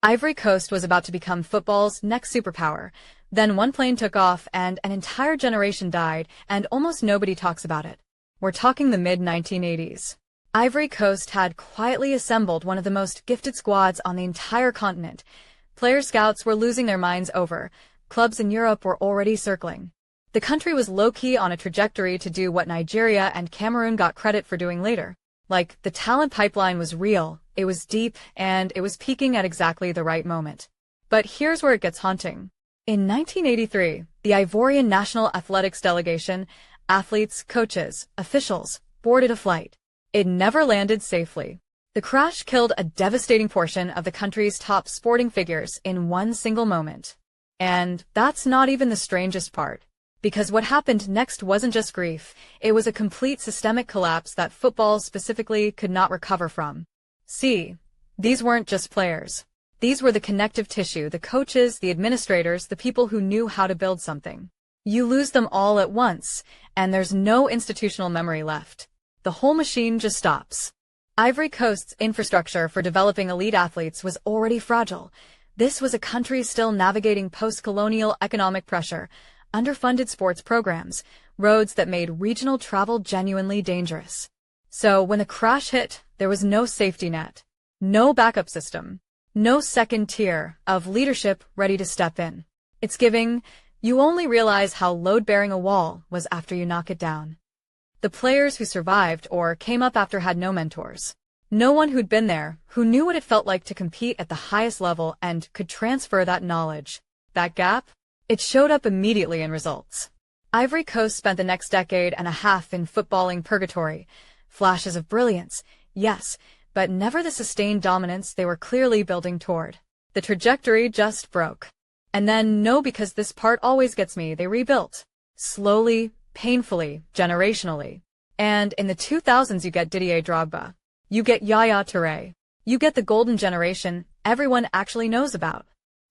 Ivory Coast was about to become football's next superpower. Then one plane took off and an entire generation died, and almost nobody talks about it. We're talking the mid-1980s. Ivory Coast had quietly assembled one of the most gifted squads on the entire continent. Player scouts were losing their minds over. Clubs in Europe were already circling. The country was low-key on a trajectory to do what Nigeria and Cameroon got credit for doing later. Like, the talent pipeline was real, it was deep, and it was peaking at exactly the right moment. But here's where it gets haunting. In 1983, the Ivorian national athletics delegation, athletes, coaches, officials, boarded a flight. It never landed safely. The crash killed a devastating portion of the country's top sporting figures in one single moment. And that's not even the strangest part. Because what happened next wasn't just grief, it was a complete systemic collapse that football specifically could not recover from. See, these weren't just players. These were the connective tissue, the coaches, the administrators, the people who knew how to build something. You lose them all at once, and there's no institutional memory left. The whole machine just stops. Ivory Coast's infrastructure for developing elite athletes was already fragile. This was a country still navigating post-colonial economic pressure, underfunded sports programs, roads that made regional travel genuinely dangerous. So when the crash hit, there was no safety net, no backup system, no second tier of leadership ready to step in. It's giving, you only realize how load-bearing a wall was after you knock it down. The players who survived or came up after had no mentors. No one who'd been there, who knew what it felt like to compete at the highest level and could transfer that knowledge. That gap? It showed up immediately in results. Ivory Coast spent the next decade and a half in footballing purgatory. Flashes of brilliance, yes, but never the sustained dominance they were clearly building toward. The trajectory just broke. And then, no, because this part always gets me, they rebuilt. Slowly, painfully, generationally. And in the 2000s you get Didier Drogba. You get Yaya Touré. You get the golden generation everyone actually knows about.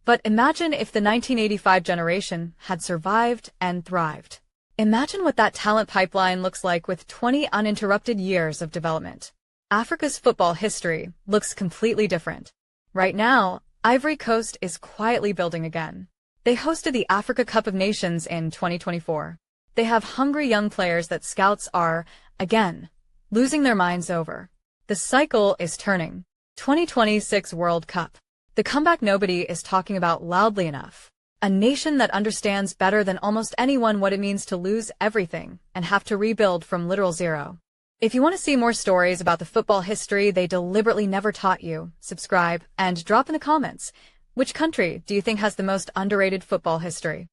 But imagine if the 1985 generation had survived and thrived. Imagine what that talent pipeline looks like with 20 uninterrupted years of development. Africa's football history looks completely different. Right now, Ivory Coast is quietly building again. They hosted the Africa Cup of Nations in 2024. They have hungry young players that scouts are, again, losing their minds over. The cycle is turning. 2026 World Cup. The comeback nobody is talking about loudly enough. A nation that understands better than almost anyone what it means to lose everything and have to rebuild from literal zero. If you want to see more stories about the football history they deliberately never taught you, subscribe and drop in the comments. Which country do you think has the most underrated football history?